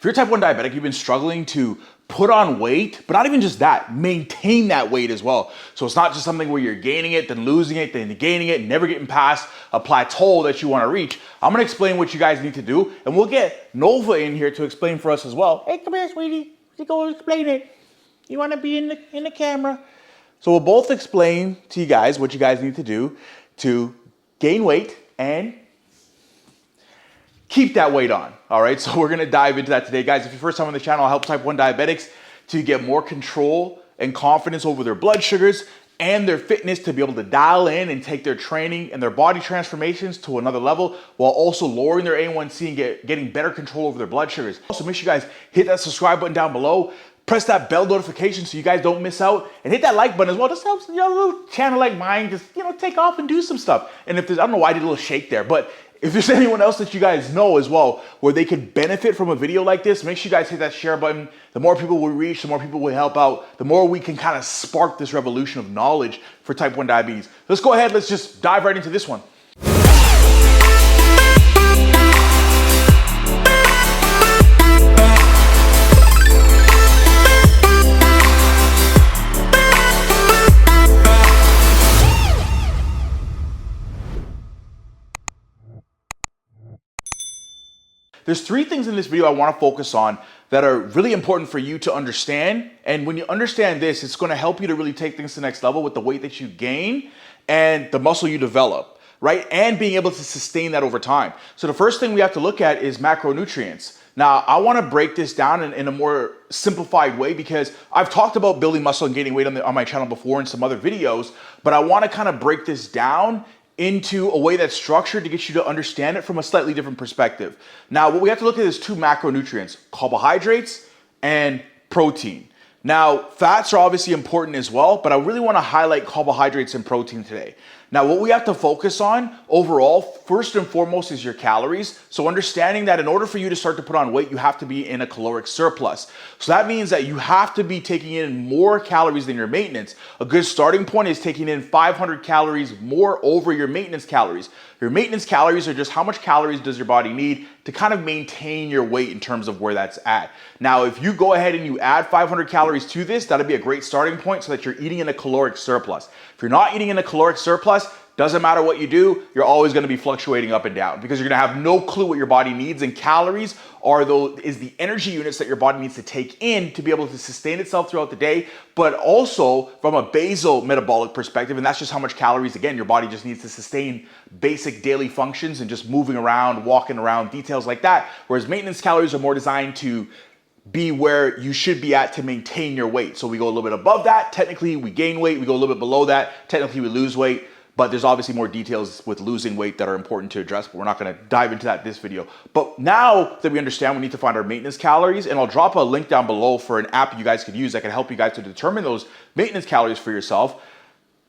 If you're type 1 diabetic, you've been struggling to put on weight, but not even just that, maintain that weight as well. So it's not just something where you're gaining it, then losing it, then gaining it, never getting past a plateau that you want to reach. I'm going to explain what you guys need to do, and we'll get Nova in here to explain for us as well. Hey, come here, sweetie. You go explain it. You want to be in the camera. So we'll both explain to you guys what you guys need to do to gain weight and keep that weight on. All right, so we're gonna dive into that today. Guys, if you're first time on the channel, I help type 1 diabetics to get more control and confidence over their blood sugars and their fitness, to be able to dial in and take their training and their body transformations to another level, while also lowering their A1C and getting better control over their blood sugars. Also, make sure you guys hit that subscribe button down below. Press that bell notification so you guys don't miss out, and hit that like button as well. This helps your little channel like mine just, take off and do some stuff. And if there's, I don't know why I did a little shake there, but if there's anyone else that you guys know as well where they could benefit from a video like this, make sure you guys hit that share button. The more people we reach, the more people we help out, the more we can kind of spark this revolution of knowledge for type 1 diabetes. Let's go ahead, let's just dive right into this one. There's three things in this video I want to focus on that are really important for you to understand. And when you understand this, it's going to help you to really take things to the next level with the weight that you gain and the muscle you develop, right? And being able to sustain that over time. So the first thing we have to look at is macronutrients. Now, I want to break this down in a more simplified way, because I've talked about building muscle and gaining weight on my channel before in some other videos, but I want to kind of break this down into a way that's structured to get you to understand it from a slightly different perspective. Now, what we have to look at is two macronutrients: carbohydrates and protein. Now, fats are obviously important as well, but I really want to highlight carbohydrates and protein today. Now, what we have to focus on overall, first and foremost, is your calories. So understanding that in order for you to start to put on weight, you have to be in a caloric surplus. So that means that you have to be taking in more calories than your maintenance. A good starting point is taking in 500 calories more over your maintenance calories. Your maintenance calories are just how much calories does your body need to kind of maintain your weight in terms of where that's at. Now, if you go ahead and you add 500 calories to this, that'll be a great starting point so that you're eating in a caloric surplus. If you're not eating in a caloric surplus, doesn't matter what you do, you're always going to be fluctuating up and down, because you're going to have no clue what your body needs. And calories is the energy units that your body needs to take in to be able to sustain itself throughout the day, but also from a basal metabolic perspective. And that's just how much calories, again, your body just needs to sustain basic daily functions and just moving around, walking around, details like that. Whereas maintenance calories are more designed to be where you should be at to maintain your weight. So we go a little bit above that, technically we gain weight. We go a little bit below that, technically we lose weight. But there's obviously more details with losing weight that are important to address, but we're not going to dive into that in this video. But now that we understand, we need to find our maintenance calories, and I'll drop a link down below for an app you guys could use that can help you guys to determine those maintenance calories for yourself.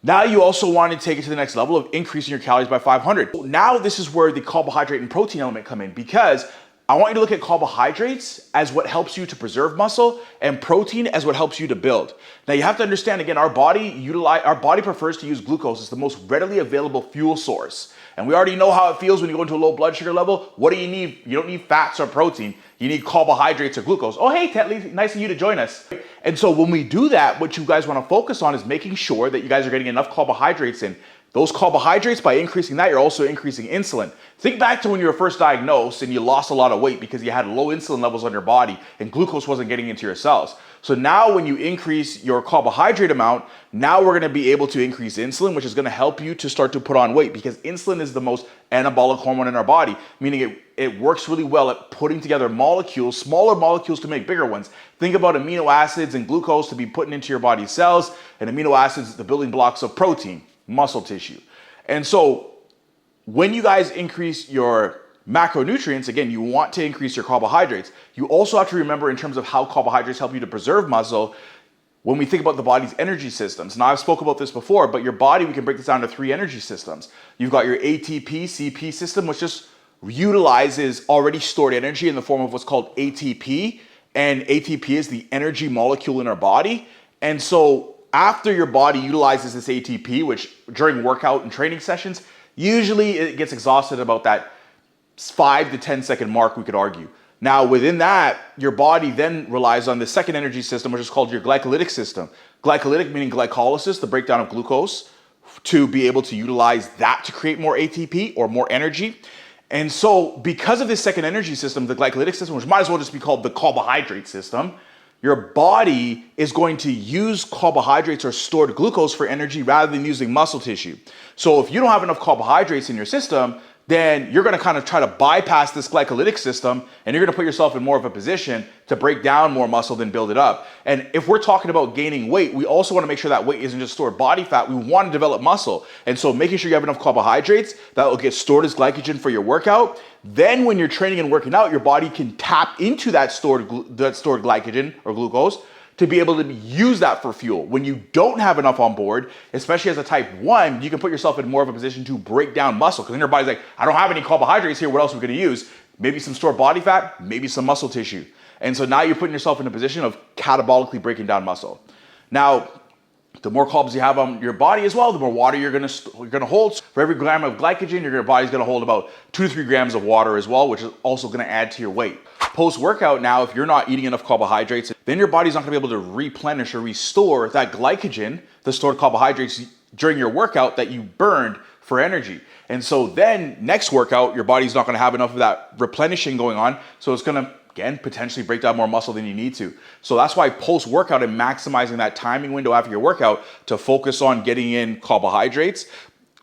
Now you also want to take it to the next level of increasing your calories by 500. Now this is where the carbohydrate and protein element come in, because I want you to look at carbohydrates as what helps you to preserve muscle and protein as what helps you to build. Now you have to understand, again, our body prefers to use glucose as the most readily available fuel source. And we already know how it feels when you go into a low blood sugar level. What do you need? You don't need fats or protein. You need carbohydrates or glucose. Oh, hey, Tetley, nice of you to join us. And so when we do that, what you guys want to focus on is making sure that you guys are getting enough carbohydrates in. Those carbohydrates, by increasing that, you're also increasing insulin. Think back to when you were first diagnosed and you lost a lot of weight because you had low insulin levels on your body and glucose wasn't getting into your cells. So now when you increase your carbohydrate amount, now we're going to be able to increase insulin, which is going to help you to start to put on weight, because insulin is the most anabolic hormone in our body, meaning it works really well at putting together molecules, smaller molecules to make bigger ones. Think about amino acids and glucose to be putting into your body's cells, and amino acids, the building blocks of protein, muscle tissue. And so when you guys increase your macronutrients, again, you want to increase your carbohydrates. You also have to remember in terms of how carbohydrates help you to preserve muscle, when we think about the body's energy systems. Now, I've spoke about this before, but your body, we can break this down to three energy systems. You've got your ATP, CP system, which just utilizes already stored energy in the form of what's called ATP. And ATP is the energy molecule in our body. And so after your body utilizes this ATP, which during workout and training sessions, usually it gets exhausted about that 5 to 10 second mark, we could argue. Now, within that, your body then relies on the second energy system, which is called your glycolytic system. Glycolytic meaning glycolysis, the breakdown of glucose, to be able to utilize that to create more ATP or more energy. And so because of this second energy system, the glycolytic system, which might as well just be called the carbohydrate system, your body is going to use carbohydrates or stored glucose for energy rather than using muscle tissue. So if you don't have enough carbohydrates in your system, then you're going to kind of try to bypass this glycolytic system, and you're going to put yourself in more of a position to break down more muscle than build it up. And if we're talking about gaining weight, we also want to make sure that weight isn't just stored body fat. We want to develop muscle. And so making sure you have enough carbohydrates that will get stored as glycogen for your workout. Then when you're training and working out, your body can tap into that stored glycogen or glucose to be able to use that for fuel. When you don't have enough on board, especially as a type 1, you can put yourself in more of a position to break down muscle, because then your body's like, I don't have any carbohydrates here, what else are we gonna use? Maybe some stored body fat, maybe some muscle tissue. And so now you're putting yourself in a position of catabolically breaking down muscle. Now, the more carbs you have on your body as well, the more water you're gonna hold. For every gram of glycogen, your body's gonna hold about 2 to 3 grams of water as well, which is also gonna add to your weight. Post-workout now, if you're not eating enough carbohydrates, then your body's not gonna be able to replenish or restore that glycogen, the stored carbohydrates during your workout that you burned for energy. And so then next workout, your body's not gonna have enough of that replenishing going on. So it's gonna, again, potentially break down more muscle than you need to. So that's why post-workout and maximizing that timing window after your workout to focus on getting in carbohydrates,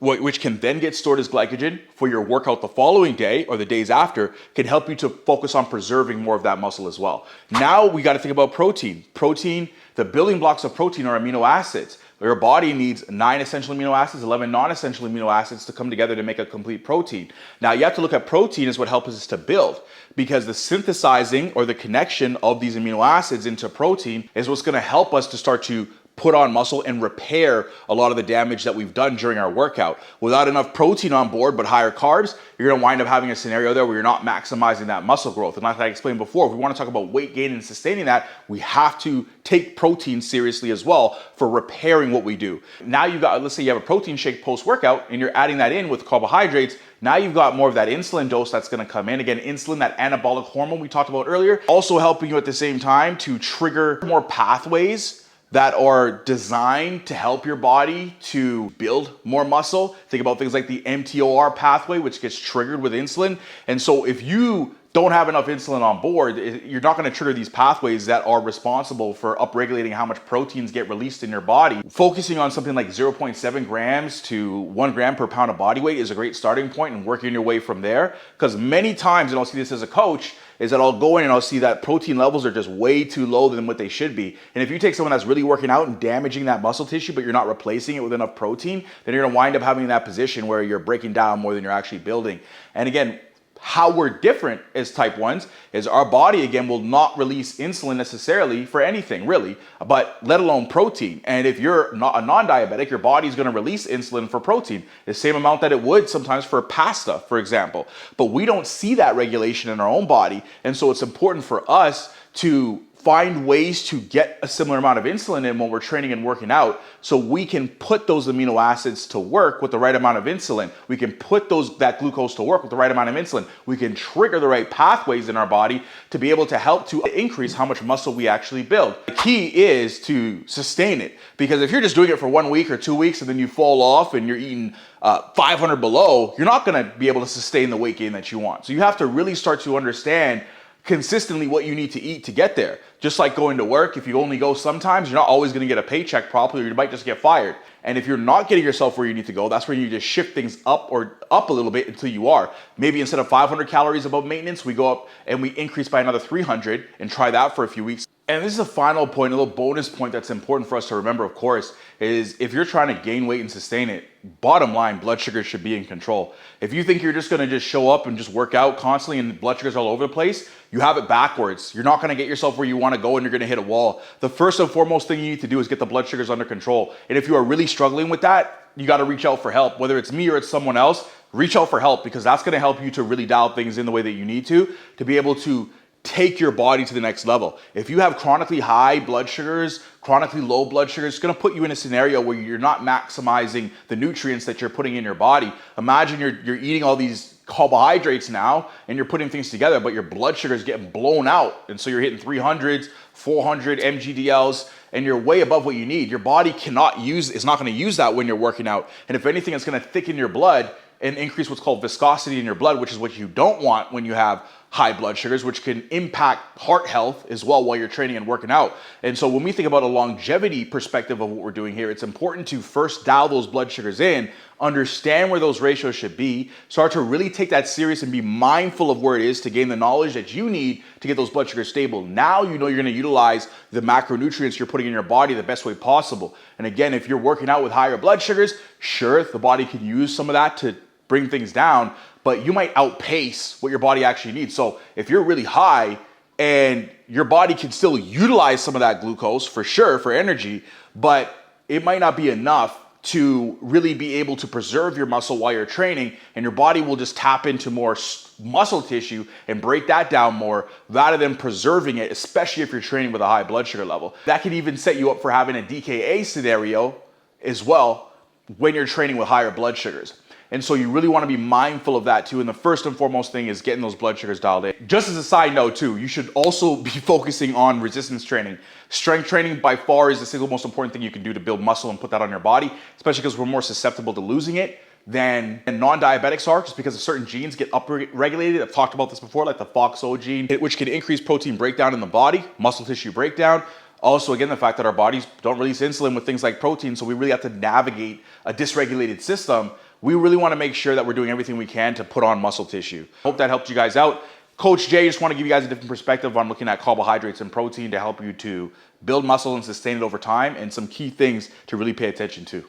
which can then get stored as glycogen for your workout the following day or the days after, can help you to focus on preserving more of that muscle as well. Now we got to think about protein. Protein, the building blocks of protein are amino acids. Your body needs 9 essential amino acids, 11 non-essential amino acids to come together to make a complete protein. Now you have to look at protein as what helps us to build, because the synthesizing or the connection of these amino acids into protein is what's going to help us to start to put on muscle and repair a lot of the damage that we've done during our workout. Without enough protein on board but higher carbs, you're going to wind up having a scenario there where you're not maximizing that muscle growth. And like I explained before, if we want to talk about weight gain and sustaining that, we have to take protein seriously as well for repairing what we do. Now you've got, let's say you have a protein shake post-workout and you're adding that in with carbohydrates. Now you've got more of that insulin dose that's going to come in. Again, insulin, that anabolic hormone we talked about earlier, also helping you at the same time to trigger more pathways that are designed to help your body to build more muscle. Think about things like the mTOR pathway, which gets triggered with insulin. And so if you don't have enough insulin on board, you're not going to trigger these pathways that are responsible for upregulating how much proteins get released in your body. Focusing on something like 0.7 grams to 1 gram per pound of body weight is a great starting point, and working your way from there. Because many times, and I'll see this as a coach, is that I'll go in and I'll see that protein levels are just way too low than what they should be. And if you take someone that's really working out and damaging that muscle tissue, but you're not replacing it with enough protein, then you're gonna wind up having that position where you're breaking down more than you're actually building. And again, how we're different as type 1s is our body, again, will not release insulin necessarily for anything, really, but let alone protein. And if you're not a non-diabetic, your body's going to release insulin for protein, the same amount that it would sometimes for pasta, for example. But we don't see that regulation in our own body. And so it's important for us to find ways to get a similar amount of insulin in when we're training and working out, so we can put those amino acids to work with the right amount of insulin. We can put that glucose to work with the right amount of insulin. We can trigger the right pathways in our body to be able to help to increase how much muscle we actually build. The key is to sustain it, because if you're just doing it for 1 week or 2 weeks and then you fall off and you're eating 500 below, you're not gonna be able to sustain the weight gain that you want. So you have to really start to understand consistently what you need to eat to get there. Just like going to work, if you only go sometimes, you're not always gonna get a paycheck properly, or you might just get fired. And if you're not getting yourself where you need to go, that's where you need to shift things up a little bit until you are. Maybe instead of 500 calories above maintenance, we go up and we increase by another 300 and try that for a few weeks. And this is a final point, a little bonus point that's important for us to remember, of course, is if you're trying to gain weight and sustain it, bottom line, blood sugar should be in control. If you think you're just gonna just show up and just work out constantly and blood sugar's all over the place, you have it backwards. You're not gonna get yourself where you wanna go and you're gonna hit a wall. The first and foremost thing you need to do is get the blood sugars under control. And if you are really struggling with that, you gotta reach out for help. Whether it's me or it's someone else, reach out for help, because that's gonna help you to really dial things in the way that you need to be able to take your body to the next level. If you have chronically high blood sugars, chronically low blood sugars, it's going to put you in a scenario where you're not maximizing the nutrients that you're putting in your body. Imagine you're eating all these carbohydrates now and you're putting things together, but your blood sugar is getting blown out. And so you're hitting 300s, 400 mgdls, and you're way above what you need. Your body is not going to use that when you're working out. And if anything, it's going to thicken your blood and increase what's called viscosity in your blood, which is what you don't want when you have high blood sugars, which can impact heart health as well while you're training and working out. And so when we think about a longevity perspective of what we're doing here, it's important to first dial those blood sugars in, understand where those ratios should be, start to really take that serious and be mindful of where it is to gain the knowledge that you need to get those blood sugars stable. Now you know you're going to utilize the macronutrients you're putting in your body the best way possible. And again, if you're working out with higher blood sugars, sure, the body can use some of that to bring things down, but you might outpace what your body actually needs. So if you're really high and your body can still utilize some of that glucose for sure for energy, but it might not be enough to really be able to preserve your muscle while you're training, and your body will just tap into more muscle tissue and break that down more rather than preserving it, especially if you're training with a high blood sugar level. That can even set you up for having a DKA scenario as well when you're training with higher blood sugars. And so you really want to be mindful of that too. And the first and foremost thing is getting those blood sugars dialed in. Just as a side note too, you should also be focusing on resistance training. Strength training by far is the single most important thing you can do to build muscle and put that on your body, especially because we're more susceptible to losing it than non-diabetics are, just because certain genes get upregulated. I've talked about this before, like the FOXO gene, which can increase protein breakdown in the body, muscle tissue breakdown. Also, again, the fact that our bodies don't release insulin with things like protein, so we really have to navigate a dysregulated system. We really want to make sure that we're doing everything we can to put on muscle tissue. Hope that helped you guys out. Coach Jay, just want to give you guys a different perspective on looking at carbohydrates and protein to help you to build muscle and sustain it over time, and some key things to really pay attention to.